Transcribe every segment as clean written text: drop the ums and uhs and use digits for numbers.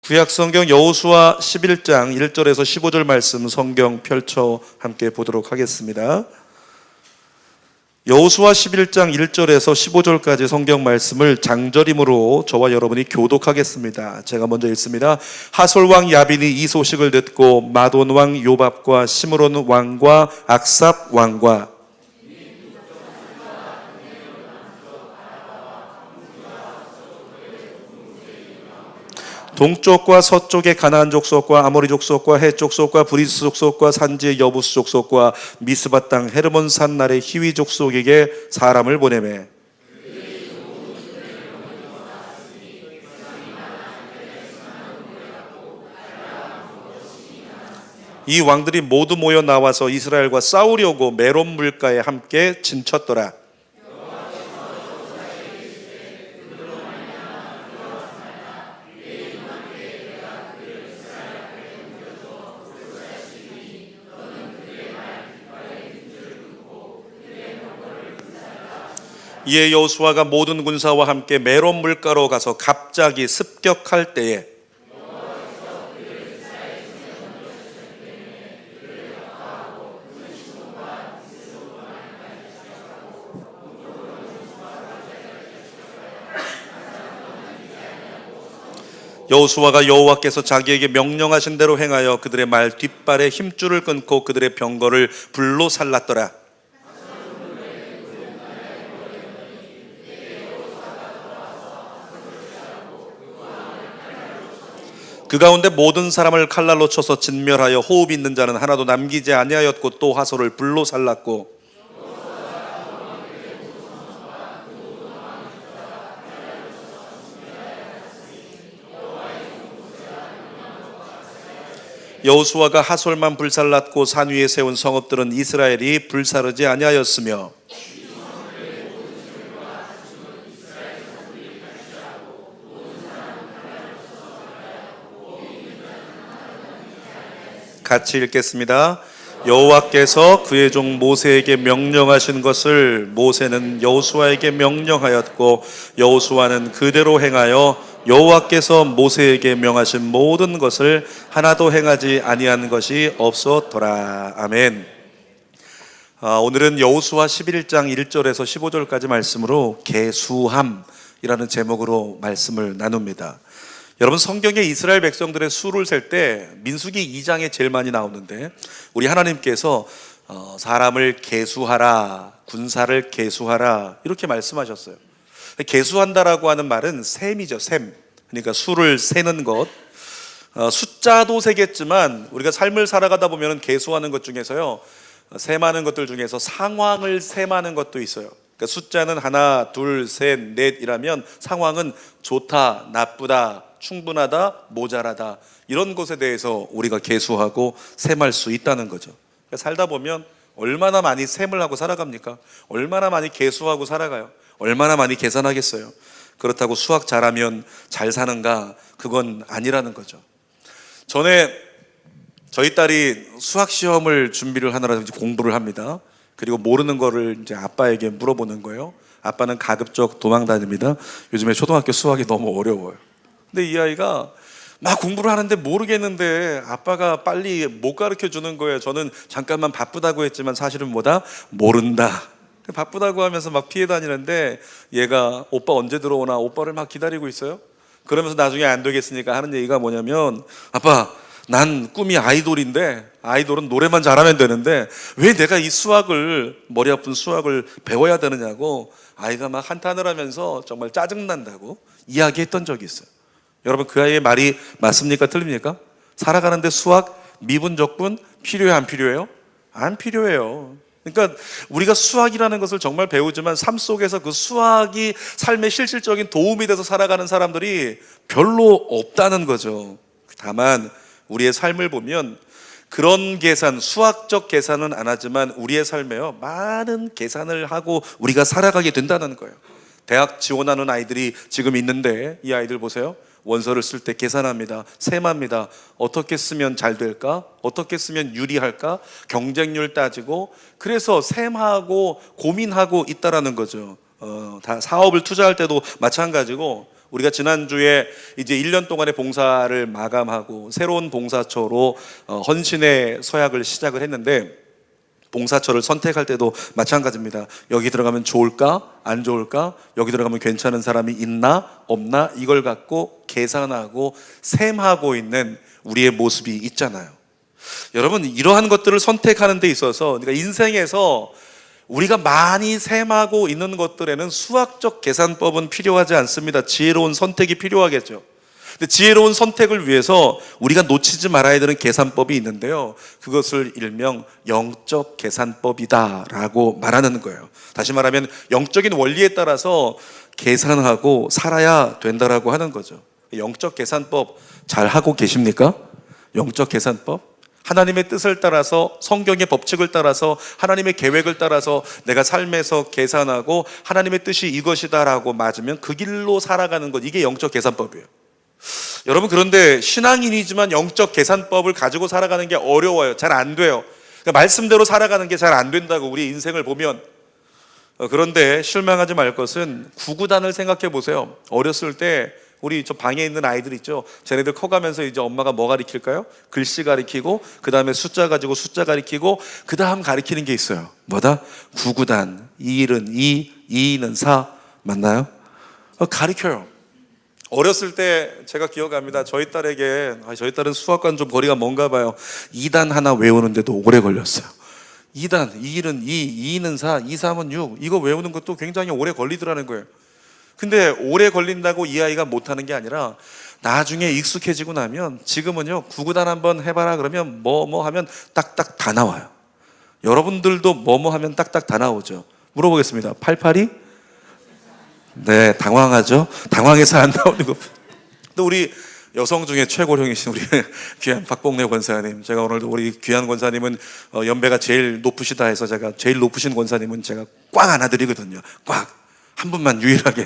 구약성경 여호수아 11장 1절에서 15절 말씀 성경 펼쳐 함께 보도록 하겠습니다. 여호수아 11장 1절에서 15절까지 성경 말씀을 장절임으로 저와 여러분이 교독하겠습니다. 제가 먼저 읽습니다. 하솔왕 야빈이 이 소식을 듣고 마돈왕 요밥과 시므론 왕과 악삽 왕과 동쪽과 서쪽의 가나안 족속과 아모리 족속과 헷 족속과 브리스 족속과 산지의 여부스 족속과 미스바 땅 헤르몬 산 나라의 히위 족속에게 사람을 보내매 이 왕들이 모두 모여 나와서 이스라엘과 싸우려고 메론 물가에 함께 진쳤더라. 이에 여호수아가 모든 군사와 함께 메론 물가로 가서 갑자기 습격할 때에 여호수아가 여호와께서 자기에게 명령하신 대로 행하여 그들의 말 뒷발에 힘줄을 끊고 그들의 병거를 불로 살랐더라. 그 가운데 모든 사람을 칼날로 쳐서 진멸하여 호흡 있는 자는 하나도 남기지 아니하였고 또 하솔을 불로 살랐고 여호수아가 하솔만 불살랐고 산 위에 세운 성읍들은 이스라엘이 불사르지 아니하였으며 같이 읽겠습니다. 여호와께서 그의 종 모세에게 명령하신 것을 모세는 여호수아에게 명령하였고 여호수아는 그대로 행하여 여호와께서 모세에게 명하신 모든 것을 하나도 행하지 아니한 것이 없었더라. 아멘. 오늘은 여호수아 11장 1절에서 15절까지 말씀으로 계수함이라는 제목으로 말씀을 나눕니다. 여러분, 성경에 이스라엘 백성들의 수를 셀 때 민수기 2장에 제일 많이 나오는데 우리 하나님께서 사람을 계수하라, 군사를 계수하라 이렇게 말씀하셨어요. 계수한다라고 하는 말은 셈이죠. 셈. 그러니까 수를 세는 것. 숫자도 세겠지만 우리가 삶을 살아가다 보면 계수하는 것 중에서요, 셈하는 것들 중에서 상황을 셈하는 것도 있어요. 그러니까 숫자는 하나, 둘, 셋, 넷이라면 상황은 좋다, 나쁘다, 충분하다, 모자라다 이런 것에 대해서 우리가 계수하고 셈할 수 있다는 거죠. 그러니까 살다 보면 얼마나 많이 셈을 하고 살아갑니까? 얼마나 많이 계수하고 살아가요? 얼마나 많이 계산하겠어요? 그렇다고 수학 잘하면 잘 사는가? 그건 아니라는 거죠. 전에 저희 딸이 수학 시험을 준비를 하느라 공부를 합니다. 그리고 모르는 거를 이제 아빠에게 물어보는 거예요. 아빠는 가급적 도망 다닙니다. 요즘에 초등학교 수학이 너무 어려워요. 근데 이 아이가 막 공부를 하는데 모르겠는데 아빠가 빨리 못 가르쳐 주는 거예요. 저는 잠깐만 바쁘다고 했지만 사실은 뭐다? 모른다. 바쁘다고 하면서 막 피해 다니는데 얘가 오빠 언제 들어오나 오빠를 막 기다리고 있어요. 그러면서 나중에 안 되겠으니까 하는 얘기가 뭐냐면, 아빠, 난 꿈이 아이돌인데 아이돌은 노래만 잘하면 되는데 왜 내가 이 수학을, 머리 아픈 수학을 배워야 되느냐고 아이가 막 한탄을 하면서 정말 짜증난다고 이야기했던 적이 있어요. 여러분, 그 아이의 말이 맞습니까? 틀립니까? 살아가는데 수학, 미분, 적분 필요해, 안 필요해요? 안 필요해요. 그러니까 우리가 수학이라는 것을 정말 배우지만 삶 속에서 그 수학이 삶의 실질적인 도움이 돼서 살아가는 사람들이 별로 없다는 거죠. 다만 우리의 삶을 보면 그런 계산, 수학적 계산은 안 하지만 우리의 삶에요, 많은 계산을 하고 우리가 살아가게 된다는 거예요. 대학 지원하는 아이들이 지금 있는데 이 아이들 보세요. 원서를 쓸 때 계산합니다. 셈합니다. 어떻게 쓰면 잘 될까? 어떻게 쓰면 유리할까? 경쟁률 따지고, 그래서 셈하고 고민하고 있다라는 거죠. 다 사업을 투자할 때도 마찬가지고 우리가 지난주에 이제 1년 동안의 봉사를 마감하고 새로운 봉사처로 헌신의 서약을 시작을 했는데, 봉사처를 선택할 때도 마찬가지입니다. 여기 들어가면 좋을까? 안 좋을까? 여기 들어가면 괜찮은 사람이 있나? 없나? 이걸 갖고 계산하고 셈하고 있는 우리의 모습이 있잖아요. 여러분, 이러한 것들을 선택하는 데 있어서, 그러니까 인생에서 우리가 많이 셈하고 있는 것들에는 수학적 계산법은 필요하지 않습니다. 지혜로운 선택이 필요하겠죠. 근데 지혜로운 선택을 위해서 우리가 놓치지 말아야 되는 계산법이 있는데요, 그것을 일명 영적 계산법이다라고 말하는 거예요. 다시 말하면 영적인 원리에 따라서 계산하고 살아야 된다라고 하는 거죠. 영적 계산법 잘 하고 계십니까? 영적 계산법? 하나님의 뜻을 따라서, 성경의 법칙을 따라서, 하나님의 계획을 따라서 내가 삶에서 계산하고 하나님의 뜻이 이것이다라고 맞으면 그 길로 살아가는 것, 이게 영적 계산법이에요. 여러분, 그런데 신앙인이지만 영적 계산법을 가지고 살아가는 게 어려워요. 잘 안 돼요. 그러니까 말씀대로 살아가는 게 잘 안 된다고, 우리 인생을 보면. 그런데 실망하지 말 것은 구구단을 생각해 보세요. 어렸을 때 우리 저 방에 있는 아이들 있죠. 쟤네들 커가면서 이제 엄마가 뭐 가르칠까요? 글씨 가르치고, 그 다음에 숫자 가지고 숫자 가르치고, 그 다음 가르치는 게 있어요. 뭐다? 구구단. 2일은 2, 2는 4. 맞나요? 가르쳐요. 어렸을 때 제가 기억합니다. 저희 딸에게, 저희 딸은 수학과는 좀 거리가 먼가 봐요. 2단 하나 외우는데도 오래 걸렸어요. 2단, 2일은 2, 2는 4, 2, 3은 6. 이거 외우는 것도 굉장히 오래 걸리더라는 거예요. 근데 오래 걸린다고 이 아이가 못하는 게 아니라 나중에 익숙해지고 나면, 지금은요, 구구단 한번 해봐라 그러면 뭐 하면 딱딱 다 나와요. 여러분들도 뭐 하면 딱딱 다 나오죠. 물어보겠습니다. 882? 네, 당황하죠. 당황해서 안 나오는 거. 또 우리 여성 중에 최고령이신 우리 귀한 박봉래 권사님, 제가 오늘도 우리 귀한 권사님은 연배가 제일 높으시다 해서 제가 제일 높으신 권사님은 제가 꽉 안아드리거든요. 꽉. 한 분만 유일하게.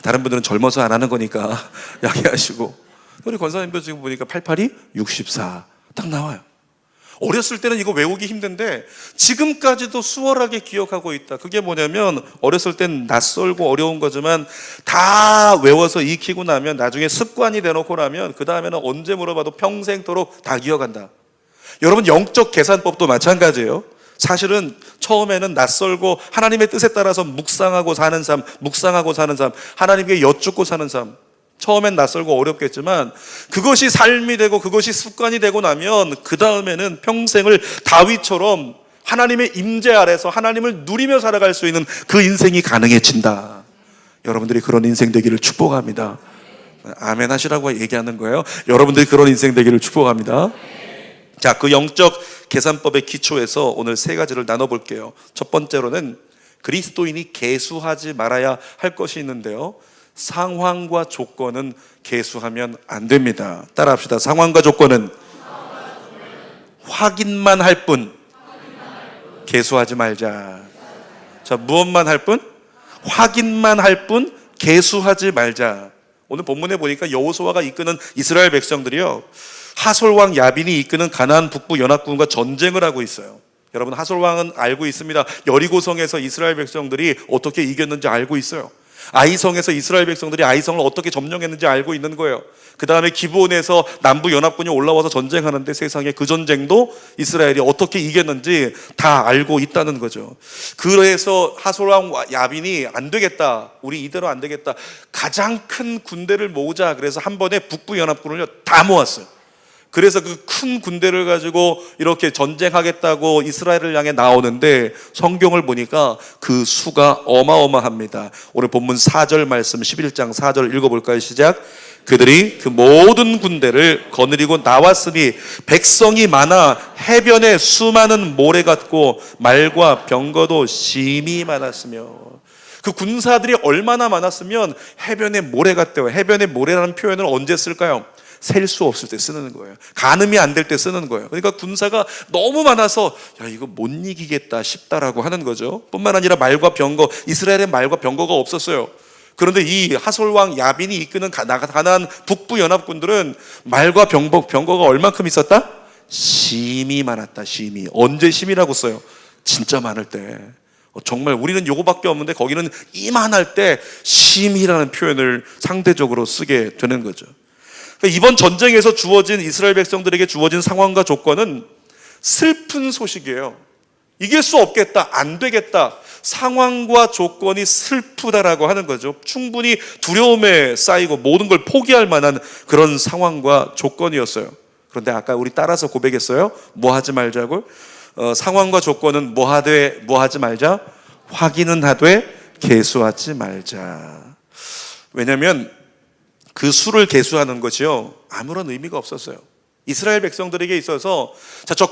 다른 분들은 젊어서 안 하는 거니까 양해하시고. 우리 권사님도 지금 보니까 882, 64 딱 나와요. 어렸을 때는 이거 외우기 힘든데 지금까지도 수월하게 기억하고 있다. 그게 뭐냐면, 어렸을 땐 낯설고 어려운 거지만 다 외워서 익히고 나면, 나중에 습관이 돼놓고 나면 그 다음에는 언제 물어봐도 평생토록 다 기억한다. 여러분, 영적 계산법도 마찬가지예요. 사실은 처음에는 낯설고 하나님의 뜻에 따라서 묵상하고 사는 삶, 하나님께 여쭙고 사는 삶, 처음엔 낯설고 어렵겠지만 그것이 삶이 되고 그것이 습관이 되고 나면 그 다음에는 평생을 다윗처럼 하나님의 임재 아래서 하나님을 누리며 살아갈 수 있는 그 인생이 가능해진다. 여러분들이 그런 인생 되기를 축복합니다. 아멘 하시라고 얘기하는 거예요. 여러분들이 그런 인생 되기를 축복합니다. 자, 그 영적 계산법의 기초에서 오늘 세 가지를 나눠볼게요. 첫 번째로는 그리스도인이 계수하지 말아야 할 것이 있는데요, 상황과 조건은 계수하면 안 됩니다. 따라합시다. 상황과 조건은 확인만 할 뿐, 계수하지 말자. 자, 무엇만 할 뿐? 확인만 할 뿐, 계수하지 말자. 오늘 본문에 보니까 여호수아가 이끄는 이스라엘 백성들이요, 하솔왕 야빈이 이끄는 가나안 북부 연합군과 전쟁을 하고 있어요. 여러분, 하솔왕은 알고 있습니다. 여리고성에서 이스라엘 백성들이 어떻게 이겼는지 알고 있어요. 아이성에서 이스라엘 백성들이 아이성을 어떻게 점령했는지 알고 있는 거예요. 그 다음에 기브온에서 남부 연합군이 올라와서 전쟁하는데, 세상에 그 전쟁도 이스라엘이 어떻게 이겼는지 다 알고 있다는 거죠. 그래서 하솔왕 야빈이 안 되겠다, 우리 이대로 안 되겠다, 가장 큰 군대를 모으자. 그래서 한 번에 북부 연합군을 다 모았어요. 그래서 그 큰 군대를 가지고 이렇게 전쟁하겠다고 이스라엘을 향해 나오는데, 성경을 보니까 그 수가 어마어마합니다. 오늘 본문 4절 말씀, 11장 4절 읽어볼까요? 시작. 그들이 그 모든 군대를 거느리고 나왔으니 백성이 많아 해변에 수많은 모래 같고 말과 병거도 심히 많았으며. 그 군사들이 얼마나 많았으면 해변에 모래 같대요. 해변에 모래라는 표현을 언제 쓸까요? 셀 수 없을 때 쓰는 거예요. 가늠이 안 될 때 쓰는 거예요. 그러니까 군사가 너무 많아서 야, 이거 못 이기겠다 싶다라고 하는 거죠. 뿐만 아니라 말과 병거, 이스라엘의 말과 병거가 없었어요. 그런데 이 하솔왕 야빈이 이끄는 가나안 북부 연합군들은 말과 병거가 얼만큼 있었다? 심이 많았다. 심이. 언제 심이라고 써요? 진짜 많을 때. 정말 우리는 요거밖에 없는데 거기는 이만할 때 심히라는 표현을 상대적으로 쓰게 되는 거죠. 그러니까 이번 전쟁에서 주어진 이스라엘 백성들에게 주어진 상황과 조건은 슬픈 소식이에요. 이길 수 없겠다, 안 되겠다, 상황과 조건이 슬프다라고 하는 거죠. 충분히 두려움에 쌓이고 모든 걸 포기할 만한 그런 상황과 조건이었어요. 그런데 아까 우리 따라서 고백했어요. 뭐 하지 말자고? 상황과 조건은 뭐 하지 말자? 확인은 하되 계수하지 말자. 왜냐하면 그 수를 계수하는 것이요, 아무런 의미가 없었어요. 이스라엘 백성들에게 있어서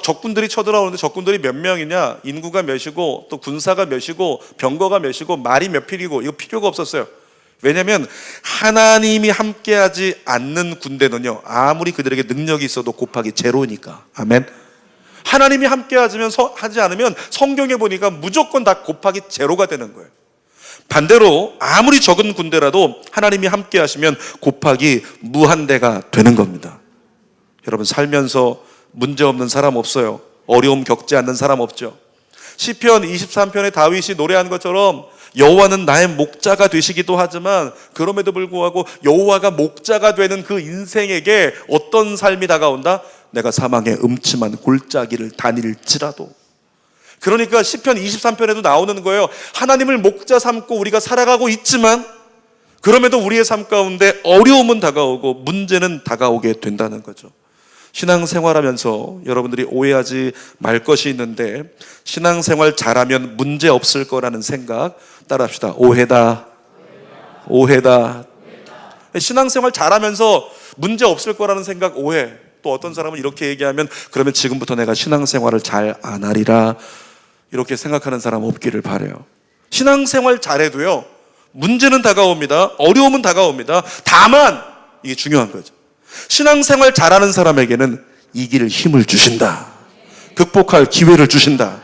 적군들이 쳐들어오는데 적군들이 몇 명이냐, 인구가 몇이고 또 군사가 몇이고 병거가 몇이고 말이 몇 필이고, 이거 필요가 없었어요. 왜냐하면 하나님이 함께하지 않는 군대는요, 아무리 그들에게 능력이 있어도 곱하기 제로니까. 아멘. 하나님이 함께하지 않으면 성경에 보니까 무조건 다 곱하기 제로가 되는 거예요. 반대로 아무리 적은 군대라도 하나님이 함께하시면 곱하기 무한대가 되는 겁니다. 여러분, 살면서 문제없는 사람 없어요. 어려움 겪지 않는 사람 없죠. 시편 23편에 다윗이 노래한 것처럼 여호와는 나의 목자가 되시기도 하지만, 그럼에도 불구하고 여호와가 목자가 되는 그 인생에게 어떤 삶이 다가온다? 내가 사망의 음침한 골짜기를 다닐지라도. 그러니까 시편 23편에도 나오는 거예요. 하나님을 목자 삼고 우리가 살아가고 있지만 그럼에도 우리의 삶 가운데 어려움은 다가오고 문제는 다가오게 된다는 거죠. 신앙생활하면서 여러분들이 오해하지 말 것이 있는데, 신앙생활 잘하면 문제 없을 거라는 생각 따라합시다. 오해다. 신앙생활 잘하면서 문제 없을 거라는 생각, 오해. 또 어떤 사람은 이렇게 얘기하면, 그러면 지금부터 내가 신앙생활을 잘 안 하리라, 이렇게 생각하는 사람 없기를 바라요. 신앙생활 잘해도요, 문제는 다가옵니다. 어려움은 다가옵니다. 다만 이게 중요한 거죠. 신앙생활 잘하는 사람에게는 이길 힘을 주신다. 극복할 기회를 주신다.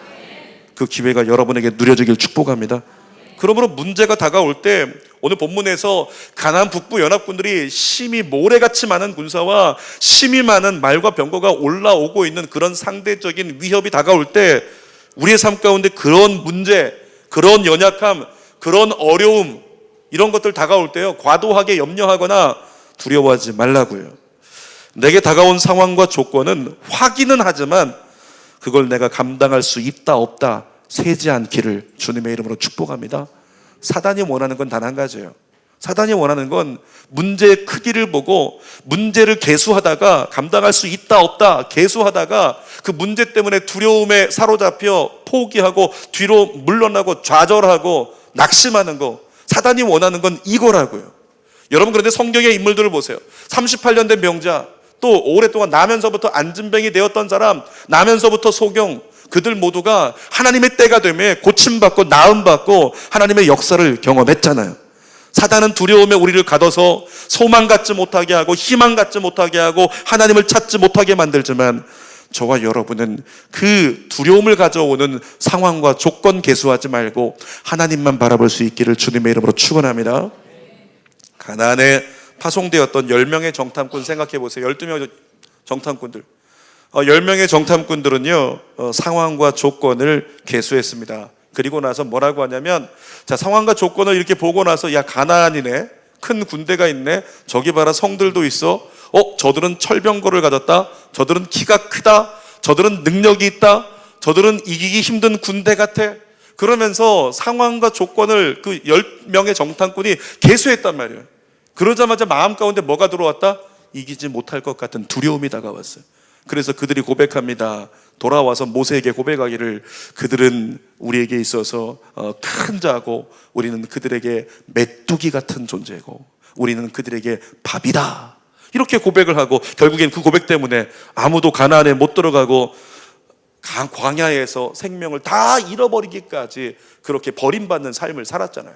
그 기회가 여러분에게 누려지길 축복합니다. 그러므로 문제가 다가올 때, 오늘 본문에서 가나안 북부 연합군들이 심히 모래같이 많은 군사와 심히 많은 말과 병거가 올라오고 있는 그런 상대적인 위협이 다가올 때, 우리의 삶 가운데 그런 문제, 그런 연약함, 그런 어려움, 이런 것들 다가올 때요, 과도하게 염려하거나 두려워하지 말라고요. 내게 다가온 상황과 조건은 확인은 하지만 그걸 내가 감당할 수 있다 없다 세지 않기를 주님의 이름으로 축복합니다. 사단이 원하는 건 단 한 가지예요. 사단이 원하는 건 문제의 크기를 보고 문제를 계수하다가 감당할 수 있다 없다 계수하다가 그 문제 때문에 두려움에 사로잡혀 포기하고 뒤로 물러나고 좌절하고 낙심하는 거. 사단이 원하는 건 이거라고요. 여러분, 그런데 성경의 인물들을 보세요. 38년 된 명자, 또 오랫동안 나면서부터 안진뱅이 되었던 사람, 나면서부터 소경, 그들 모두가 하나님의 때가 되며 고침받고 나음받고 하나님의 역사를 경험했잖아요. 사단은 두려움에 우리를 가둬서 소망 갖지 못하게 하고 희망 갖지 못하게 하고 하나님을 찾지 못하게 만들지만, 저와 여러분은 그 두려움을 가져오는 상황과 조건 계수하지 말고 하나님만 바라볼 수 있기를 주님의 이름으로 축원합니다. 가나안에 파송되었던 10명의 정탐꾼 생각해 보세요. 12명의 정탐꾼들. 10명의 정탐꾼들은요, 상황과 조건을 계수했습니다. 그리고 나서 뭐라고 하냐면, 자, 상황과 조건을 이렇게 보고 나서, 야, 가나안이네, 큰 군대가 있네, 저기 봐라, 성들도 있어, 저들은 철병거를 가졌다, 저들은 키가 크다, 저들은 능력이 있다, 저들은 이기기 힘든 군대 같아. 그러면서 상황과 조건을 그 10명의 정탐꾼이 계수했단 말이에요. 그러자마자 마음 가운데 뭐가 들어왔다? 이기지 못할 것 같은 두려움이 다가왔어요. 그래서 그들이 고백합니다. 돌아와서 모세에게 고백하기를, 그들은 우리에게 있어서 큰 자고 우리는 그들에게 메뚜기 같은 존재고 우리는 그들에게 밥이다, 이렇게 고백을 하고, 결국엔 그 고백 때문에 아무도 가나안에 못 들어가고 광야에서 생명을 다 잃어버리기까지 그렇게 버림받는 삶을 살았잖아요.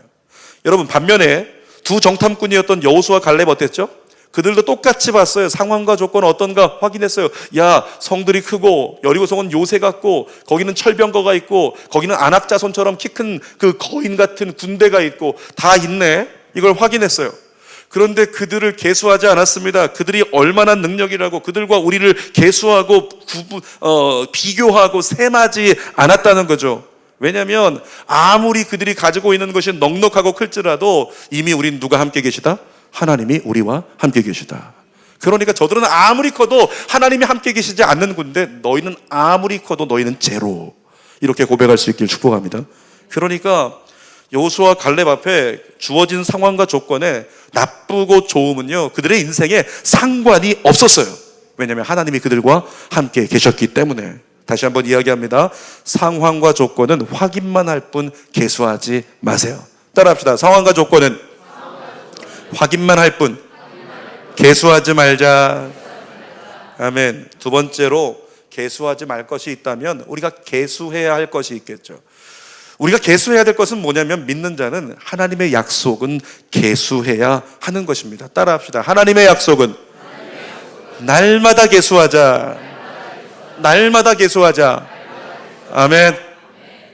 여러분, 반면에 두 정탐꾼이었던 여호수아 갈렙 어땠죠? 그들도 똑같이 봤어요. 상황과 조건 어떤가 확인했어요. 야, 성들이 크고 여리고성은 요새 같고 거기는 철병거가 있고 거기는 안악자손처럼 키 큰 그 거인 같은 군대가 있고 다 있네. 이걸 확인했어요. 그런데 그들을 계수하지 않았습니다. 그들이 얼마나 능력이라고 그들과 우리를 계수하고 비교하고 셈하지 않았다는 거죠. 왜냐하면 아무리 그들이 가지고 있는 것이 넉넉하고 클지라도 이미 우린 누가 함께 계시다? 하나님이 우리와 함께 계시다. 그러니까 저들은 아무리 커도 하나님이 함께 계시지 않는 군데 너희는 아무리 커도 너희는 제로, 이렇게 고백할 수 있길 축복합니다. 그러니까 여호수아 갈렙 앞에 주어진 상황과 조건에 나쁘고 좋음은요, 그들의 인생에 상관이 없었어요. 왜냐하면 하나님이 그들과 함께 계셨기 때문에. 다시 한번 이야기합니다. 상황과 조건은 확인만 할 뿐 계수하지 마세요. 따라합시다. 상황과 조건은 확인만 할 뿐 계수하지 말자. 아멘. 두 번째로, 계수하지 말 것이 있다면 우리가 계수해야 할 것이 있겠죠. 우리가 계수해야 될 것은 뭐냐면, 믿는 자는 하나님의 약속은 계수해야 하는 것입니다. 따라합시다. 하나님의 약속은 날마다 계수하자. 날마다 계수하자. 아멘.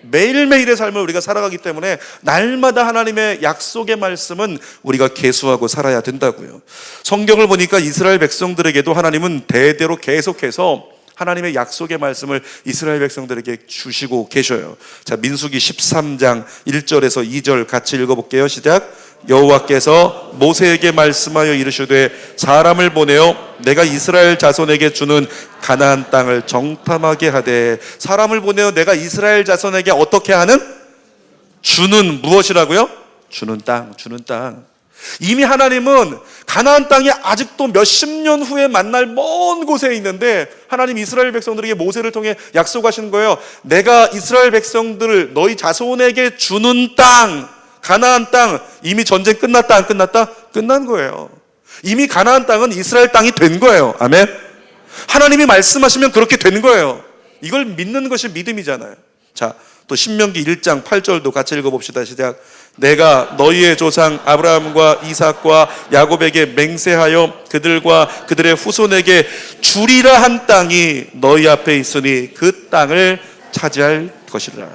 매일매일의 삶을 우리가 살아가기 때문에 날마다 하나님의 약속의 말씀은 우리가 계수하고 살아야 된다고요. 성경을 보니까 이스라엘 백성들에게도 하나님은 대대로 계속해서 하나님의 약속의 말씀을 이스라엘 백성들에게 주시고 계셔요. 자, 민수기 13장 1절에서 2절 같이 읽어볼게요. 시작. 여호와께서 모세에게 말씀하여 이르시되 사람을 보내어 내가 이스라엘 자손에게 주는 가나안 땅을 정탐하게 하되. 사람을 보내어 내가 이스라엘 자손에게 어떻게 하는? 주는 무엇이라고요? 주는 땅, 주는 땅. 이미 하나님은 가나안 땅이 아직도 몇십 년 후에 만날 먼 곳에 있는데 하나님 이스라엘 백성들에게 모세를 통해 약속하신 거예요. 내가 이스라엘 백성들을 너희 자손에게 주는 땅, 가나안 땅. 이미 전쟁 끝났다 안 끝났다? 끝난 거예요. 이미 가나안 땅은 이스라엘 땅이 된 거예요. 아멘. 하나님이 말씀하시면 그렇게 된 거예요. 이걸 믿는 것이 믿음이잖아요. 자, 또 신명기 1장 8절도 같이 읽어봅시다. 시작. 내가 너희의 조상 아브라함과 이삭과 야곱에게 맹세하여 그들과 그들의 후손에게 주리라 한 땅이 너희 앞에 있으니 그 땅을 차지할 것이라.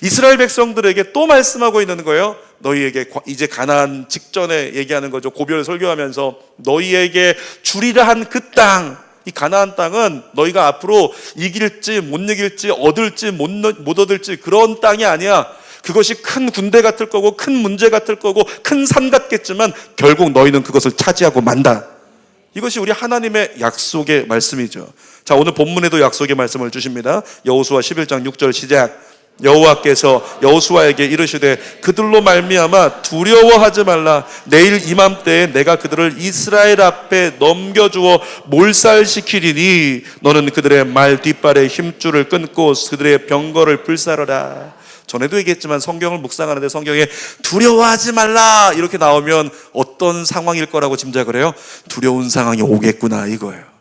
이스라엘 백성들에게 또 말씀하고 있는 거예요. 너희에게 이제 가나안 직전에 얘기하는 거죠. 고별 설교하면서 너희에게 주리라 한 그 땅, 이 가나안 땅은 너희가 앞으로 이길지 못 이길지 얻을지 못 얻을지 그런 땅이 아니야. 그것이 큰 군대 같을 거고 큰 문제 같을 거고 큰 산 같겠지만 결국 너희는 그것을 차지하고 만다. 이것이 우리 하나님의 약속의 말씀이죠. 자, 오늘 본문에도 약속의 말씀을 주십니다. 여호수아 11장 6절 시작. 여호와께서 여호수아에게 이르시되 그들로 말미암아 두려워하지 말라. 내일 이맘때에 내가 그들을 이스라엘 앞에 넘겨주어 몰살시키리니 너는 그들의 말 뒷발에 힘줄을 끊고 그들의 병거를 불사르라. 전에도 얘기했지만 성경을 묵상하는데 성경에 두려워하지 말라 이렇게 나오면 어떤 상황일 거라고 짐작을 해요? 두려운 상황이 오겠구나 이거예요.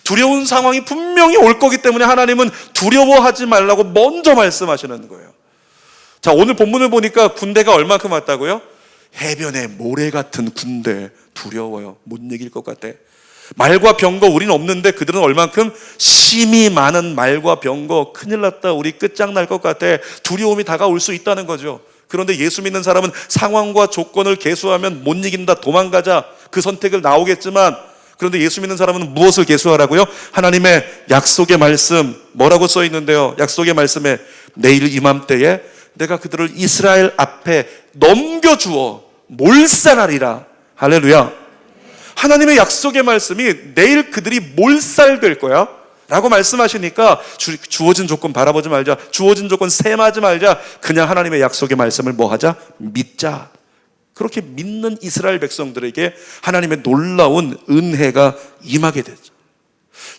두려운 상황이 분명히 올 거기 때문에 하나님은 두려워하지 말라고 먼저 말씀하시는 거예요. 자, 오늘 본문을 보니까 군대가 얼마큼 왔다고요? 해변에 모래 같은 군대. 두려워요. 못 이길 것 같아. 말과 병거 우리는 없는데 그들은 얼만큼? 심이 많은 말과 병거. 큰일 났다. 우리 끝장날 것 같아. 두려움이 다가올 수 있다는 거죠. 그런데 예수 믿는 사람은 상황과 조건을 계수하면 못 이긴다. 도망가자. 그 선택을 나오겠지만, 그런데 예수 믿는 사람은 무엇을 계수하라고요? 하나님의 약속의 말씀. 뭐라고 써 있는데요? 약속의 말씀에 내일 이맘때에 내가 그들을 이스라엘 앞에 넘겨주어 몰살하리라. 할렐루야. 하나님의 약속의 말씀이 내일 그들이 몰살될 거야 라고 말씀하시니까 주어진 조건 바라보지 말자. 주어진 조건 셈하지 말자. 그냥 하나님의 약속의 말씀을 뭐 하자? 믿자. 그렇게 믿는 이스라엘 백성들에게 하나님의 놀라운 은혜가 임하게 되죠.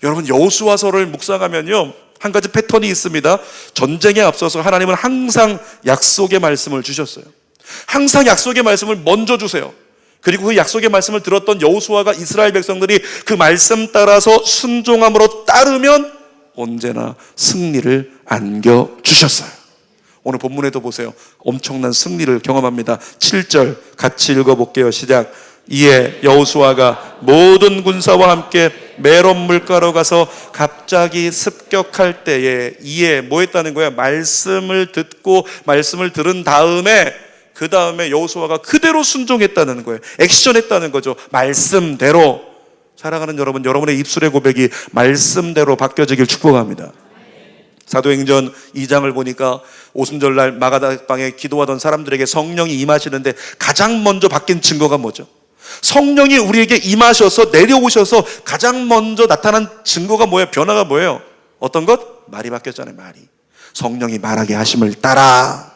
여러분, 여호수아서를 묵상하면요, 한 가지 패턴이 있습니다. 전쟁에 앞서서 하나님은 항상 약속의 말씀을 주셨어요. 항상 약속의 말씀을 먼저 주세요. 그리고 그 약속의 말씀을 들었던 여호수아가 이스라엘 백성들이 그 말씀 따라서 순종함으로 따르면 언제나 승리를 안겨주셨어요. 오늘 본문에도 보세요. 엄청난 승리를 경험합니다. 7절 같이 읽어볼게요. 시작. 이에 여호수아가 모든 군사와 함께 메론 물가로 가서 갑자기 습격할 때에, 이에 뭐 했다는 거야? 말씀을 듣고 말씀을 들은 다음에 그 다음에 여호수아가 그대로 순종했다는 거예요. 액션했다는 거죠. 말씀대로. 사랑하는 여러분, 여러분의 입술의 고백이 말씀대로 바뀌어지길 축복합니다. 사도행전 2장을 보니까 오순절날 마가다방에 기도하던 사람들에게 성령이 임하시는데 가장 먼저 바뀐 증거가 뭐죠? 성령이 우리에게 임하셔서 내려오셔서 가장 먼저 나타난 증거가 뭐예요? 변화가 뭐예요? 어떤 것? 말이 바뀌었잖아요. 말이. 성령이 말하게 하심을 따라.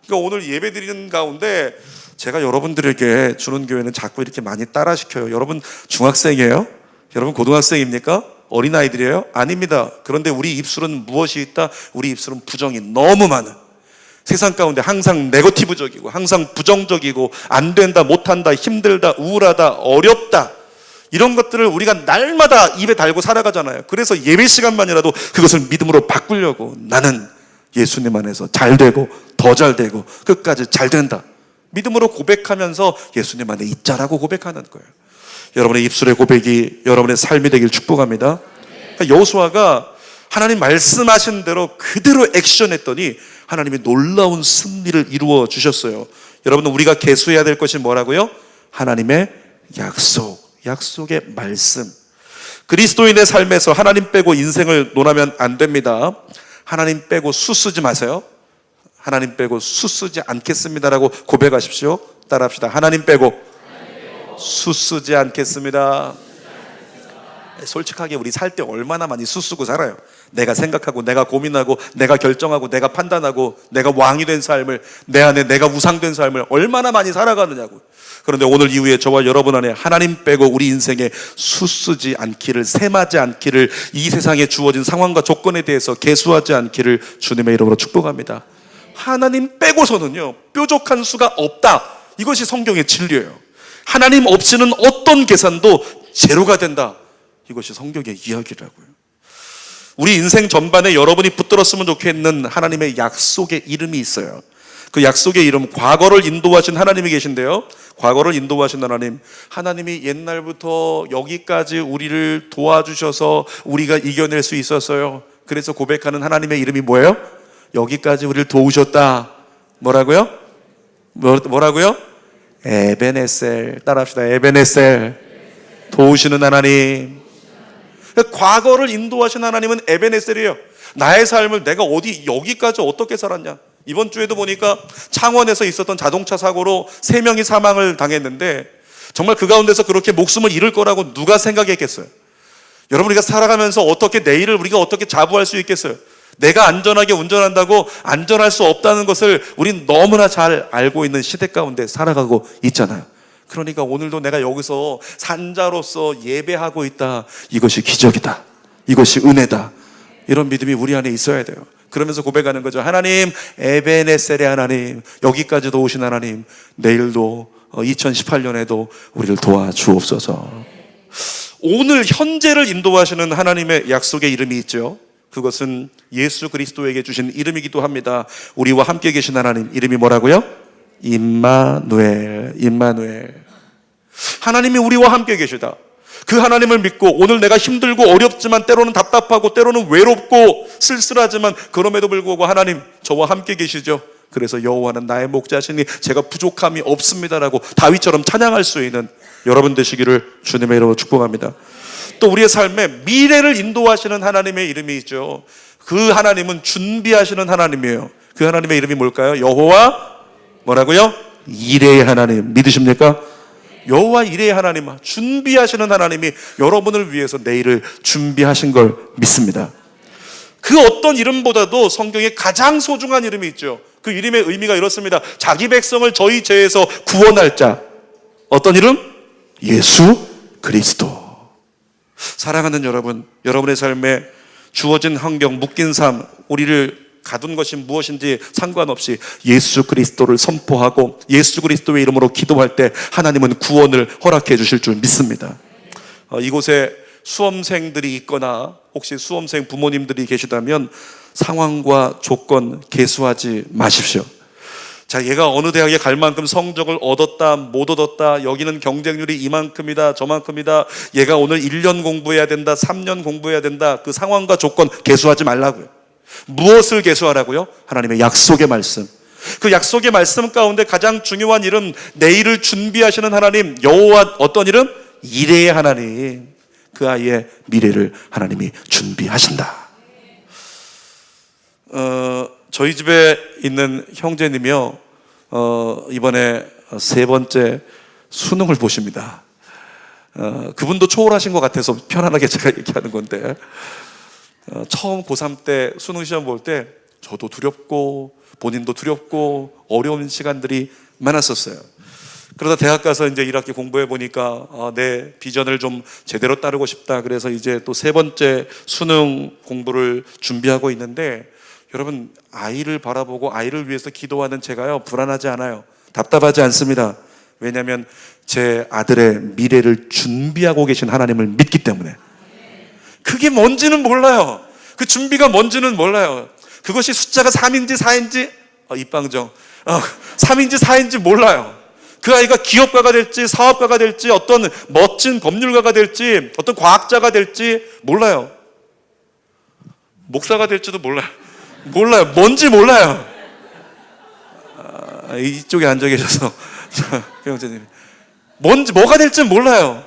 그러니까 오늘 예배 드리는 가운데 제가 여러분들에게 주는 교회는 자꾸 이렇게 많이 따라 시켜요. 여러분 중학생이에요? 여러분 고등학생입니까? 어린아이들이에요? 아닙니다. 그런데 우리 입술은 무엇이 있다? 우리 입술은 부정이 너무 많아요. 세상 가운데 항상 네거티브적이고 항상 부정적이고 안 된다, 못한다, 힘들다, 우울하다, 어렵다, 이런 것들을 우리가 날마다 입에 달고 살아가잖아요. 그래서 예배 시간만이라도 그것을 믿음으로 바꾸려고 나는 예수님 안에서 잘 되고 더 잘 되고 끝까지 잘 된다, 믿음으로 고백하면서 예수님 안에 있자라고 고백하는 거예요. 여러분의 입술의 고백이 여러분의 삶이 되길 축복합니다. 그러니까 여호수아가 하나님 말씀하신 대로 그대로 액션했더니 하나님이 놀라운 승리를 이루어 주셨어요. 여러분, 우리가 계수해야 될 것이 뭐라고요? 하나님의 약속의 말씀. 그리스도인의 삶에서 하나님 빼고 인생을 논하면 안 됩니다. 하나님 빼고 수 쓰지 마세요. 하나님 빼고 수 쓰지 않겠습니다라고 고백하십시오. 따라합시다. 하나님 빼고 수 쓰지 않겠습니다. 솔직하게 우리 살 때 얼마나 많이 수 쓰고 살아요. 내가 생각하고 내가 고민하고 내가 결정하고 내가 판단하고 내가 왕이 된 삶을, 내 안에 내가 우상된 삶을 얼마나 많이 살아가느냐고. 그런데 오늘 이후에 저와 여러분 안에 하나님 빼고 우리 인생에 수 쓰지 않기를, 셈하지 않기를, 이 세상에 주어진 상황과 조건에 대해서 계수하지 않기를 주님의 이름으로 축복합니다. 하나님 빼고서는요 뾰족한 수가 없다. 이것이 성경의 진리예요. 하나님 없이는 어떤 계산도 제로가 된다. 이것이 성경의 이야기라고요. 우리 인생 전반에 여러분이 붙들었으면 좋겠는 하나님의 약속의 이름이 있어요. 그 약속의 이름, 과거를 인도하신 하나님이 계신데요, 과거를 인도하신 하나님, 하나님이 옛날부터 여기까지 우리를 도와주셔서 우리가 이겨낼 수 있었어요. 그래서 고백하는 하나님의 이름이 뭐예요? 여기까지 우리를 도우셨다. 뭐라고요? 뭐라고요? 에베네셀. 따라합시다. 에베네셀. 도우시는 하나님. 과거를 인도하신 하나님은 에베네셀이에요. 나의 삶을 내가 여기까지 어떻게 살았냐. 이번 주에도 보니까 창원에서 있었던 자동차 사고로 3명이 사망을 당했는데 정말 그 가운데서 그렇게 목숨을 잃을 거라고 누가 생각했겠어요? 여러분, 우리가 살아가면서 어떻게 내일을 우리가 어떻게 자부할 수 있겠어요? 내가 안전하게 운전한다고 안전할 수 없다는 것을 우린 너무나 잘 알고 있는 시대 가운데 살아가고 있잖아요. 그러니까 오늘도 내가 여기서 산자로서 예배하고 있다. 이것이 기적이다. 이것이 은혜다. 이런 믿음이 우리 안에 있어야 돼요. 그러면서 고백하는 거죠. 하나님, 에베네셀의 하나님, 여기까지도 오신 하나님, 내일도 2018년에도 우리를 도와주옵소서. 오늘 현재를 인도하시는 하나님의 약속의 이름이 있죠. 그것은 예수 그리스도에게 주신 이름이기도 합니다. 우리와 함께 계신 하나님, 이름이 뭐라고요? 임마누엘. 하나님이 우리와 함께 계시다. 그 하나님을 믿고 오늘 내가 힘들고 어렵지만 때로는 답답하고 때로는 외롭고 쓸쓸하지만 그럼에도 불구하고 하나님 저와 함께 계시죠. 그래서 여호와는 나의 목자시니 제가 부족함이 없습니다라고 다윗처럼 찬양할 수 있는 여러분 되시기를 주님의 이름으로 축복합니다. 또 우리의 삶에 미래를 인도하시는 하나님의 이름이 있죠. 그 하나님은 준비하시는 하나님이에요. 그 하나님의 이름이 뭘까요? 여호와 뭐라고요? 이레의 하나님. 믿으십니까? 여호와 이레의 하나님, 준비하시는 하나님이 여러분을 위해서 내일을 준비하신 걸 믿습니다. 그 어떤 이름보다도 성경에 가장 소중한 이름이 있죠. 그 이름의 의미가 이렇습니다. 자기 백성을 저희 죄에서 구원할 자. 어떤 이름? 예수 그리스도. 사랑하는 여러분, 여러분의 삶에 주어진 환경, 묶인 삶, 우리를 가둔 것이 무엇인지 상관없이 예수 그리스도를 선포하고 예수 그리스도의 이름으로 기도할 때 하나님은 구원을 허락해 주실 줄 믿습니다. 이곳에 수험생들이 있거나 혹시 수험생 부모님들이 계시다면 상황과 조건 계수하지 마십시오. 자, 얘가 어느 대학에 갈 만큼 성적을 얻었다 못 얻었다, 여기는 경쟁률이 이만큼이다 저만큼이다, 얘가 오늘 1년 공부해야 된다 3년 공부해야 된다, 그 상황과 조건 계수하지 말라고요. 무엇을 계수하라고요? 하나님의 약속의 말씀. 그 약속의 말씀 가운데 가장 중요한 이름, 내일을 준비하시는 하나님, 여호와 어떤 이름? 이레의 하나님. 그 아이의 미래를 하나님이 준비하신다. 저희 집에 있는 형제님이요, 이번에 세 번째 수능을 보십니다. 그분도 초월하신 것 같아서 편안하게 제가 얘기하는 건데, 처음 고3 때 수능 시험 볼 때 저도 두렵고 본인도 두렵고 어려운 시간들이 많았었어요. 그러다 대학 가서 이제 1학기 공부해 보니까 내 비전을 좀 제대로 따르고 싶다. 그래서 이제 또 세 번째 수능 공부를 준비하고 있는데, 여러분, 아이를 바라보고 아이를 위해서 기도하는 제가요, 불안하지 않아요. 답답하지 않습니다. 왜냐하면 제 아들의 미래를 준비하고 계신 하나님을 믿기 때문에. 그게 뭔지는 몰라요. 그 준비가 뭔지는 몰라요. 그것이 숫자가 3인지 4인지 입방정 3인지 4인지 몰라요. 그 아이가 기업가가 될지 사업가가 될지 어떤 멋진 법률가가 될지 어떤 과학자가 될지 몰라요. 목사가 될지도 몰라요. 뭔지 몰라요. 이쪽에 앉아 계셔서 그 형제님, 뭐가 될지는 몰라요.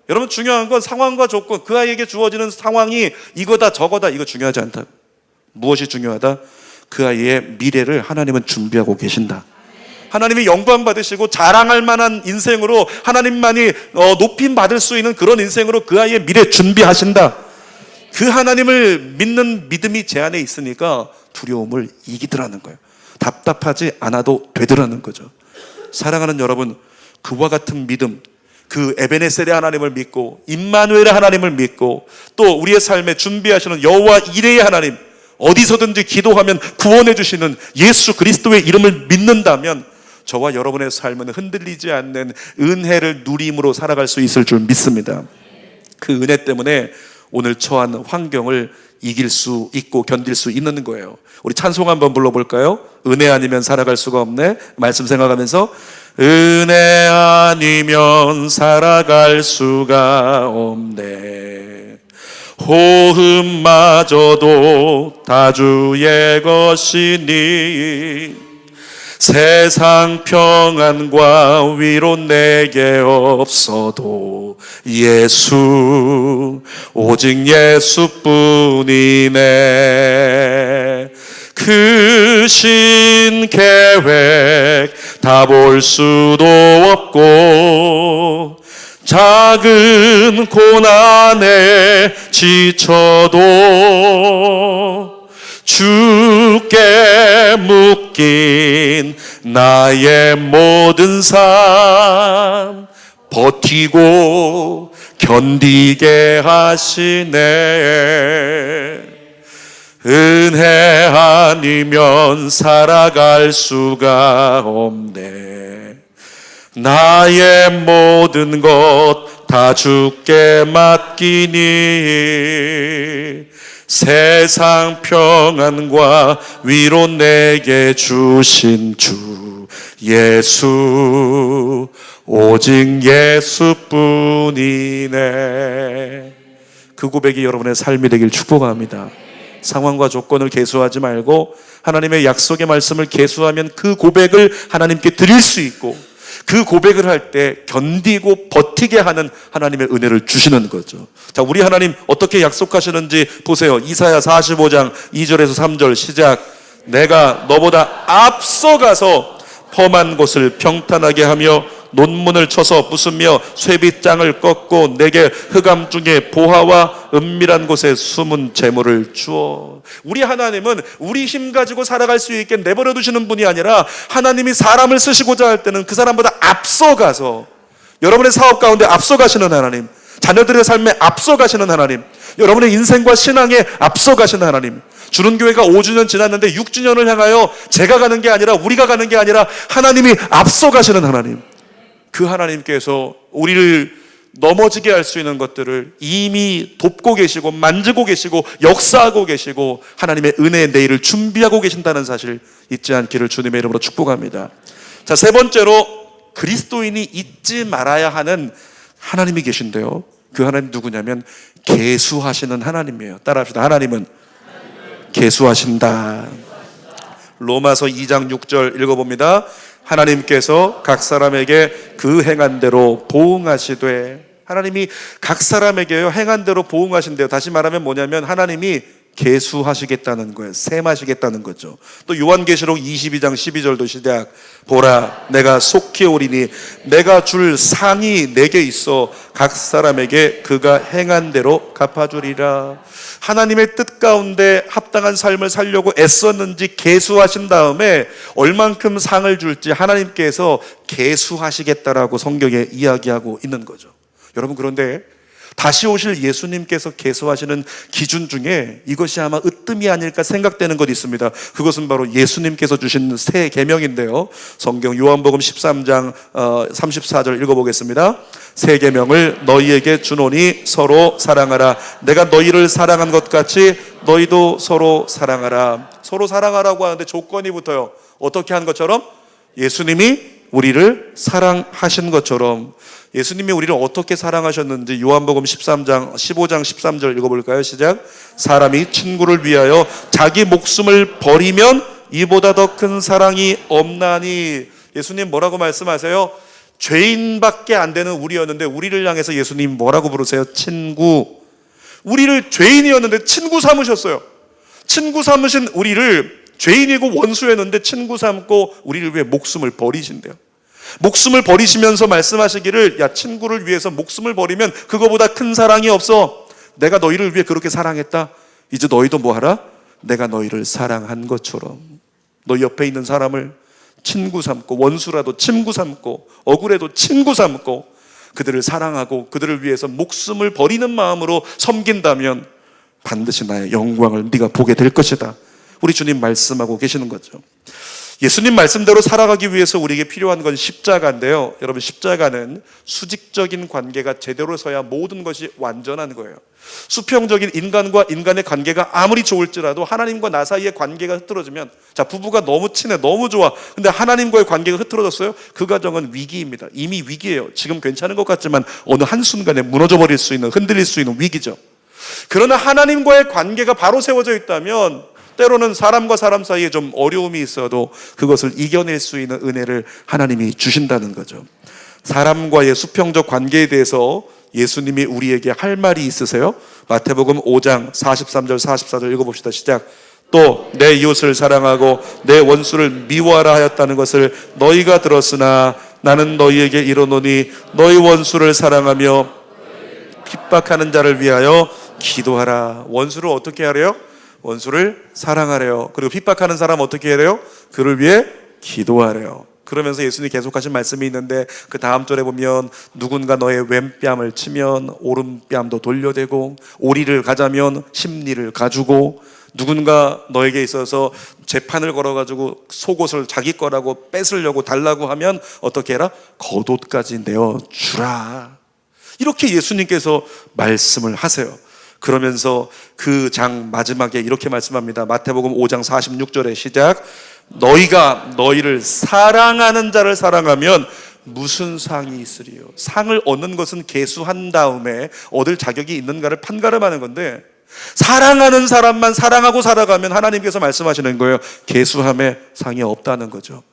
여러분, 중요한 건 상황과 조건, 그 아이에게 주어지는 상황이 이거다 저거다, 이거 중요하지 않다. 무엇이 중요하다? 그 아이의 미래를 하나님은 준비하고 계신다. 하나님이 영광 받으시고 자랑할 만한 인생으로, 하나님만이 높임 받을 수 있는 그런 인생으로 그 아이의 미래 준비하신다. 그 하나님을 믿는 믿음이 제 안에 있으니까 두려움을 이기더라는 거예요. 답답하지 않아도 되더라는 거죠. 사랑하는 여러분, 그와 같은 믿음, 그 에베네셀의 하나님을 믿고 임마누엘의 하나님을 믿고 또 우리의 삶에 준비하시는 여호와 이레의 하나님, 어디서든지 기도하면 구원해 주시는 예수 그리스도의 이름을 믿는다면 저와 여러분의 삶은 흔들리지 않는 은혜를 누림으로 살아갈 수 있을 줄 믿습니다. 그 은혜 때문에 오늘 처한 환경을 이길 수 있고 견딜 수 있는 거예요. 우리 찬송 한번 불러볼까요? 은혜 아니면 살아갈 수가 없네. 말씀 생각하면서 은혜 아니면 살아갈 수가 없네. 호흡마저도 다 주의 것이니 세상 평안과 위로 내게 없어도 예수, 오직 예수뿐이네. 크신 계획 다 볼 수도 없고 작은 고난에 지쳐도 주께 묶인 나의 모든 삶 버티고 견디게 하시네. 은혜 아니면 살아갈 수가 없네. 나의 모든 것 다 주께 맡기니 세상 평안과 위로 내게 주신 주 예수, 오직 예수뿐이네. 그 고백이 여러분의 삶이 되길 축복합니다. 상황과 조건을 계수하지 말고 하나님의 약속의 말씀을 계수하면 그 고백을 하나님께 드릴 수 있고, 그 고백을 할 때 견디고 버티게 하는 하나님의 은혜를 주시는 거죠. 자, 우리 하나님 어떻게 약속하시는지 보세요. 이사야 45장 2절에서 3절 시작. 내가 너보다 앞서가서 험한 곳을 평탄하게 하며 논문을 쳐서 부수며 쇠빗장을 꺾고 내게 흑암 중에 보화와 은밀한 곳에 숨은 재물을 주어. 우리 하나님은 우리 힘 가지고 살아갈 수 있게 내버려 두시는 분이 아니라 하나님이 사람을 쓰시고자 할 때는 그 사람보다 앞서가서, 여러분의 사업 가운데 앞서가시는 하나님, 자녀들의 삶에 앞서가시는 하나님, 여러분의 인생과 신앙에 앞서가시는 하나님. 주는교회가 5주년 지났는데 6주년을 향하여 제가 가는 게 아니라, 우리가 가는 게 아니라 하나님이 앞서가시는 하나님. 그 하나님께서 우리를 넘어지게 할 수 있는 것들을 이미 돕고 계시고 만지고 계시고 역사하고 계시고 하나님의 은혜의 내일을 준비하고 계신다는 사실 잊지 않기를 주님의 이름으로 축복합니다. 자, 세 번째로 그리스도인이 잊지 말아야 하는 하나님이 계신데요, 그 하나님 누구냐면 계수하시는 하나님이에요. 따라합시다. 하나님은 계수하신다. 로마서 2장 6절 읽어봅니다. 하나님께서 각 사람에게 그 행한 대로 보응하시되. 하나님이 각 사람에게요 행한 대로 보응하신대요. 다시 말하면 뭐냐면 하나님이 계수하시겠다는 거예요. 셈하시겠다는 거죠. 또 요한계시록 22장 12절도 시작. 보라, 내가 속히 오리니 내가 줄 상이 내게 있어 각 사람에게 그가 행한 대로 갚아주리라. 하나님의 뜻 가운데 합당한 삶을 살려고 애썼는지 계수하신 다음에 얼만큼 상을 줄지 하나님께서 계수하시겠다라고 성경에 이야기하고 있는 거죠. 여러분, 그런데 다시 오실 예수님께서 계수하시는 기준 중에 이것이 아마 으뜸이 아닐까 생각되는 것이 있습니다. 그것은 바로 예수님께서 주신 새 계명인데요. 성경 요한복음 13장 34절 읽어보겠습니다. 새 계명을 너희에게 주노니 서로 사랑하라. 내가 너희를 사랑한 것 같이 너희도 서로 사랑하라. 서로 사랑하라고 하는데 조건이 붙어요. 어떻게 한 것처럼? 예수님이 우리를 사랑하신 것처럼. 예수님이 우리를 어떻게 사랑하셨는지 요한복음 15장 13절 읽어볼까요? 시작. 사람이 친구를 위하여 자기 목숨을 버리면 이보다 더 큰 사랑이 없나니. 예수님 뭐라고 말씀하세요? 죄인밖에 안 되는 우리였는데 우리를 향해서 예수님 뭐라고 부르세요? 친구. 우리를 죄인이었는데 친구 삼으셨어요. 친구 삼으신 우리를 죄인이고 원수였는데 친구 삼고 우리를 위해 목숨을 버리신대요. 목숨을 버리시면서 말씀하시기를, 야, 친구를 위해서 목숨을 버리면 그거보다 큰 사랑이 없어. 내가 너희를 위해 그렇게 사랑했다. 이제 너희도 뭐 하라? 내가 너희를 사랑한 것처럼. 너희 옆에 있는 사람을 친구 삼고, 원수라도 친구 삼고, 억울해도 친구 삼고, 그들을 사랑하고 그들을 위해서 목숨을 버리는 마음으로 섬긴다면 반드시 나의 영광을 네가 보게 될 것이다. 우리 주님 말씀하고 계시는 거죠. 예수님 말씀대로 살아가기 위해서 우리에게 필요한 건 십자가인데요. 여러분, 십자가는 수직적인 관계가 제대로 서야 모든 것이 완전한 거예요. 수평적인 인간과 인간의 관계가 아무리 좋을지라도 하나님과 나 사이의 관계가 흐트러지면, 자, 부부가 너무 친해, 너무 좋아. 근데 하나님과의 관계가 흐트러졌어요? 그 가정은 위기입니다. 이미 위기예요. 지금 괜찮은 것 같지만 어느 한순간에 무너져 버릴 수 있는, 흔들릴 수 있는 위기죠. 그러나 하나님과의 관계가 바로 세워져 있다면 때로는 사람과 사람 사이에 좀 어려움이 있어도 그것을 이겨낼 수 있는 은혜를 하나님이 주신다는 거죠. 사람과의 수평적 관계에 대해서 예수님이 우리에게 할 말이 있으세요? 마태복음 5장 43절 44절 읽어봅시다. 시작. 또 내 이웃을 사랑하고 내 원수를 미워하라 하였다는 것을 너희가 들었으나 나는 너희에게 이르노니 너희 원수를 사랑하며 핍박하는 자를 위하여 기도하라. 원수를 어떻게 하래요? 원수를 사랑하래요. 그리고 핍박하는 사람 어떻게 해야 요 그를 위해 기도하래요. 그러면서 예수님이 계속하신 말씀이 있는데 그 다음 절에 보면 누군가 너의 왼뺨을 치면 오른뺨도 돌려대고, 오리를 가자면 십리를 가주고, 누군가 너에게 있어서 재판을 걸어가지고 속옷을 자기 거라고 뺏으려고 달라고 하면 어떻게 해라? 겉옷까지 내어주라. 이렇게 예수님께서 말씀을 하세요. 그러면서 그 장 마지막에 이렇게 말씀합니다. 마태복음 5장 46절에 시작. 너희가 너희를 사랑하는 자를 사랑하면 무슨 상이 있으리요? 상을 얻는 것은 계수한 다음에 얻을 자격이 있는가를 판가름하는 건데, 사랑하는 사람만 사랑하고 살아가면 하나님께서 말씀하시는 거예요. 계수함에 상이 없다는 거죠.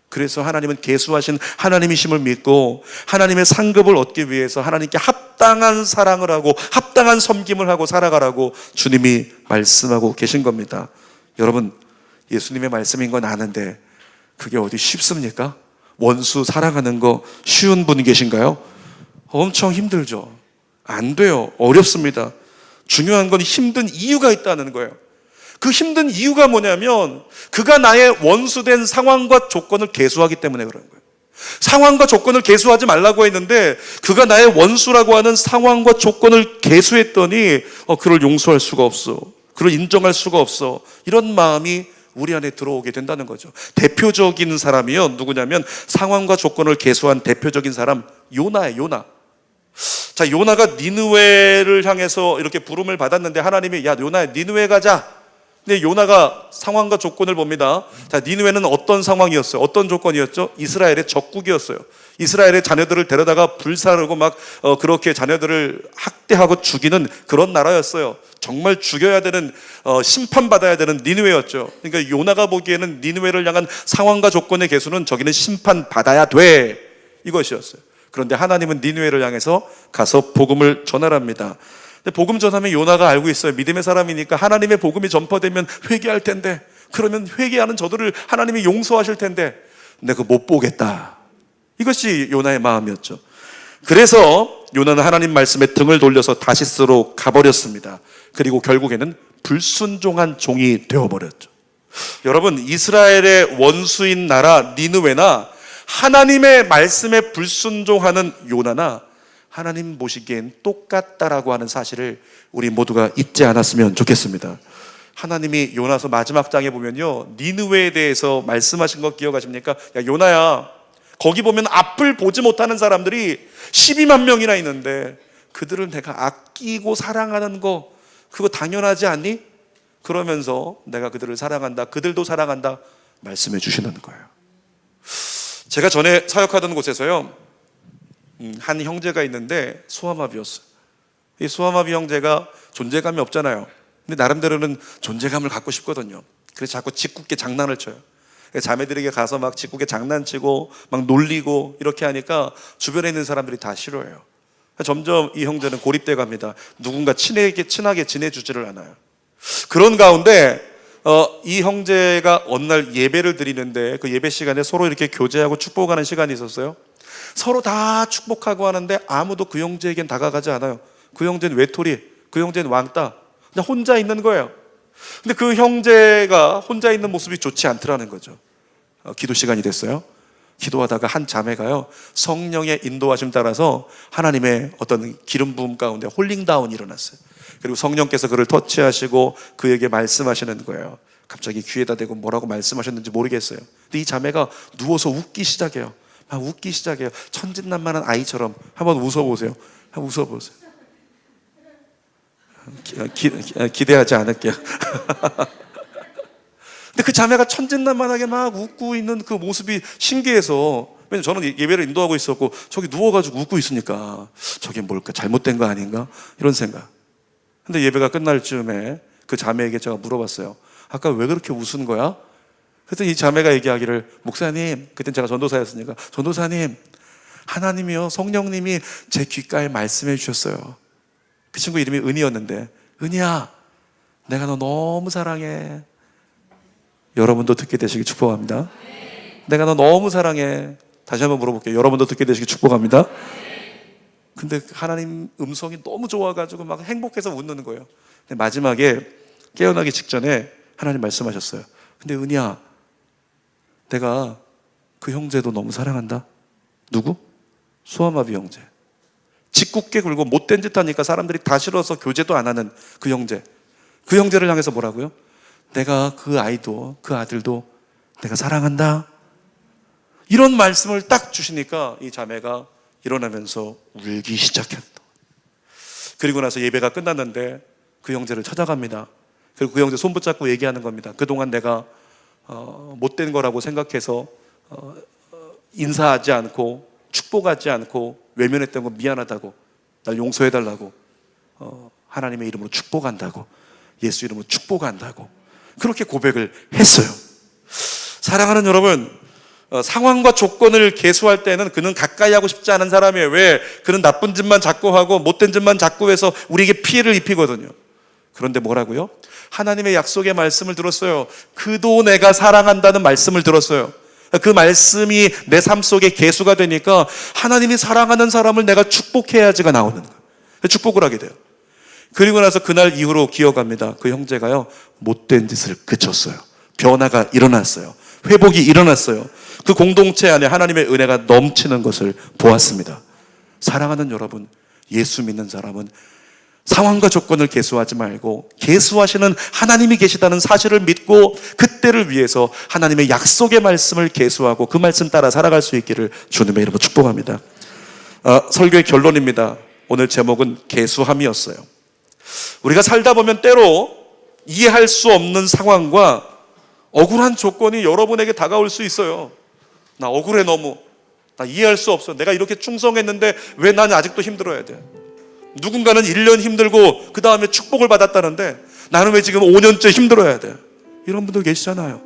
그래서 하나님은 계수하신 하나님이심을 믿고 하나님의 상급을 얻기 위해서 하나님께 합당한 사랑을 하고 합당한 섬김을 하고 살아가라고 주님이 말씀하고 계신 겁니다. 여러분, 예수님의 말씀인 건 아는데 그게 어디 쉽습니까? 원수 사랑하는 거 쉬운 분 계신가요? 엄청 힘들죠. 안 돼요. 어렵습니다. 중요한 건 힘든 이유가 있다는 거예요. 그 힘든 이유가 뭐냐면 그가 나의 원수된 상황과 조건을 계수하기 때문에 그런 거예요. 상황과 조건을 계수하지 말라고 했는데 그가 나의 원수라고 하는 상황과 조건을 계수했더니 그를 용서할 수가 없어. 그를 인정할 수가 없어. 이런 마음이 우리 안에 들어오게 된다는 거죠. 대표적인 사람이요, 누구냐면 상황과 조건을 계수한 대표적인 사람, 요나예요. 요나. 자, 요나가 니느웨를 향해서 이렇게 부름을 받았는데 하나님이, 야, 요나야, 니느웨 가자. 근데 요나가 상황과 조건을 봅니다. 자, 니느웨는 어떤 상황이었어요? 어떤 조건이었죠? 이스라엘의 적국이었어요. 이스라엘의 자녀들을 데려다가 불사르고 막 그렇게 자녀들을 학대하고 죽이는 그런 나라였어요. 정말 죽여야 되는, 심판받아야 되는 니느웨였죠. 그러니까 요나가 보기에는 니느웨를 향한 상황과 조건의 계수는 저기는 심판받아야 돼, 이것이었어요. 그런데 하나님은 니느웨를 향해서 가서 복음을 전하랍니다. 근데 복음 전하면 요나가 알고 있어요. 믿음의 사람이니까 하나님의 복음이 전파되면 회개할 텐데, 그러면 회개하는 저들을 하나님이 용서하실 텐데 내가 못 보겠다. 이것이 요나의 마음이었죠. 그래서 요나는 하나님 말씀에 등을 돌려서 다시스로 가버렸습니다. 그리고 결국에는 불순종한 종이 되어버렸죠. 여러분, 이스라엘의 원수인 나라 니느웨나 하나님의 말씀에 불순종하는 요나나 하나님 보시기엔 똑같다라고 하는 사실을 우리 모두가 잊지 않았으면 좋겠습니다. 하나님이 요나서 마지막 장에 보면요, 니느웨에 대해서 말씀하신 거 기억하십니까? 야, 요나야, 거기 보면 앞을 보지 못하는 사람들이 12만 명이나 있는데 그들을 내가 아끼고 사랑하는 거, 그거 당연하지 않니? 그러면서 내가 그들을 사랑한다, 그들도 사랑한다 말씀해 주시는 거예요. 제가 전에 사역하던 곳에서요, 한 형제가 있는데 소아마비였어요. 이 소아마비 형제가 존재감이 없잖아요. 근데 나름대로는 존재감을 갖고 싶거든요. 그래서 자꾸 짓궂게 장난을 쳐요. 자매들에게 가서 막 짓궂게 장난치고 막 놀리고 이렇게 하니까 주변에 있는 사람들이 다 싫어해요. 점점 이 형제는 고립돼 갑니다. 누군가 친하게 지내주지를 않아요. 그런 가운데 이 형제가 어느 날 예배를 드리는데 그 예배 시간에 서로 이렇게 교제하고 축복하는 시간이 있었어요. 서로 다 축복하고 하는데 아무도 그 형제에겐 다가가지 않아요. 그 형제는 외톨이, 그 형제는 왕따, 그냥 혼자 있는 거예요. 근데 그 형제가 혼자 있는 모습이 좋지 않더라는 거죠. 기도 시간이 됐어요. 기도하다가 한 자매가요, 성령의 인도하심 따라서 하나님의 어떤 기름 부음 가운데 홀링다운이 일어났어요. 그리고 성령께서 그를 터치하시고 그에게 말씀하시는 거예요. 갑자기 귀에다 대고 뭐라고 말씀하셨는지 모르겠어요. 근데 이 자매가 누워서 웃기 시작해요. 막 웃기 시작해요. 천진난만한 아이처럼. 한번 웃어보세요. 한번 웃어보세요. 기대하지 않을게요. 근데 그 자매가 천진난만하게 막 웃고 있는 그 모습이 신기해서, 왜냐면 저는 예배를 인도하고 있었고 저기 누워가지고 웃고 있으니까 저게 뭘까, 잘못된 거 아닌가, 이런 생각. 근데 예배가 끝날 즈음에 그 자매에게 제가 물어봤어요. 아까 왜 그렇게 웃은 거야? 그랬더니 이 자매가 얘기하기를, 목사님, 그땐 제가 전도사였으니까, 전도사님, 하나님이요, 성령님이 제 귓가에 말씀해 주셨어요. 그 친구 이름이 은희였는데, 은희야, 내가 너 너무 사랑해. 여러분도 듣게 되시기 축복합니다. 내가 너 너무 사랑해. 다시 한번 물어볼게요. 여러분도 듣게 되시기 축복합니다. 근데 하나님 음성이 너무 좋아가지고 막 행복해서 웃는 거예요. 근데 마지막에 깨어나기 직전에 하나님 말씀하셨어요. 근데 은희야, 내가 그 형제도 너무 사랑한다. 누구? 소아마비 형제. 짓궂게 굴고 못된 짓 하니까 사람들이 다 싫어서 교제도 안 하는 그 형제. 그 형제를 향해서 뭐라고요? 내가 그 아이도, 그 아들도 내가 사랑한다. 이런 말씀을 딱 주시니까 이 자매가 일어나면서 울기 시작했다. 그리고 나서 예배가 끝났는데 그 형제를 찾아갑니다. 그리고 그 형제 손 붙잡고 얘기하는 겁니다. 그동안 내가 못된 거라고 생각해서 인사하지 않고 축복하지 않고 외면했던 거 미안하다고, 날 용서해달라고, 하나님의 이름으로 축복한다고, 예수 이름으로 축복한다고 그렇게 고백을 했어요. 사랑하는 여러분, 상황과 조건을 계수할 때는 그는 가까이 하고 싶지 않은 사람이에요. 왜? 그는 나쁜 짓만 자꾸 하고 못된 짓만 자꾸 해서 우리에게 피해를 입히거든요. 그런데 뭐라고요? 하나님의 약속의 말씀을 들었어요. 그도 내가 사랑한다는 말씀을 들었어요. 그 말씀이 내 삶 속에 계수가 되니까 하나님이 사랑하는 사람을 내가 축복해야지가 나오는 거예요. 축복을 하게 돼요. 그리고 나서 그날 이후로 기억합니다. 그 형제가요, 못된 짓을 그쳤어요. 변화가 일어났어요. 회복이 일어났어요. 그 공동체 안에 하나님의 은혜가 넘치는 것을 보았습니다. 사랑하는 여러분, 예수 믿는 사람은 상황과 조건을 계수하지 말고 계수하시는 하나님이 계시다는 사실을 믿고 그때를 위해서 하나님의 약속의 말씀을 계수하고 그 말씀 따라 살아갈 수 있기를 주님의 이름으로 축복합니다. 설교의 결론입니다. 오늘 제목은 계수함이었어요. 우리가 살다 보면 때로 이해할 수 없는 상황과 억울한 조건이 여러분에게 다가올 수 있어요. 나 억울해, 너무. 나 이해할 수 없어. 내가 이렇게 충성했는데 왜 나는 아직도 힘들어야 돼? 누군가는 1년 힘들고 그 다음에 축복을 받았다는데 나는 왜 지금 5년째 힘들어야 돼? 이런 분들 계시잖아요.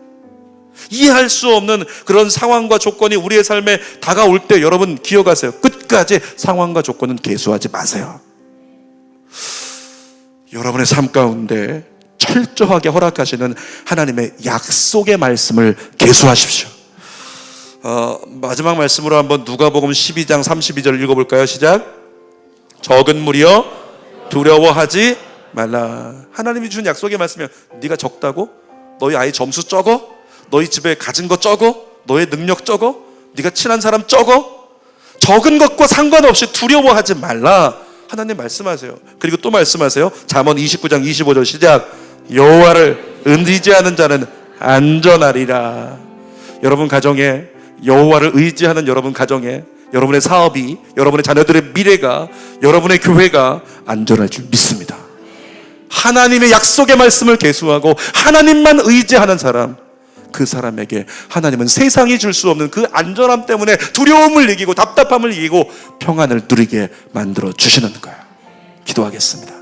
이해할 수 없는 그런 상황과 조건이 우리의 삶에 다가올 때 여러분 기억하세요. 끝까지 상황과 조건은 계수하지 마세요. 여러분의 삶 가운데 철저하게 허락하시는 하나님의 약속의 말씀을 계수하십시오. 마지막 말씀으로 한번 누가복음 12장 32절 읽어볼까요? 시작. 적은 무리여 두려워하지 말라. 하나님이 주신 약속의 말씀이면 네가 적다고? 너희 아이 점수 적어? 너희 집에 가진 거 적어? 너의 능력 적어? 네가 친한 사람 적어? 적은 것과 상관없이 두려워하지 말라. 하나님 말씀하세요. 그리고 또 말씀하세요. 잠언 29장 25절 시작. 여호와를 의지하는 자는 안전하리라. 여러분 가정에 여호와를 의지하는 여러분 가정에 여러분의 사업이, 여러분의 자녀들의 미래가, 여러분의 교회가 안전할 줄 믿습니다. 하나님의 약속의 말씀을 계수하고 하나님만 의지하는 사람, 그 사람에게 하나님은 세상이 줄 수 없는 그 안전함 때문에 두려움을 이기고 답답함을 이기고 평안을 누리게 만들어 주시는 거예요. 기도하겠습니다.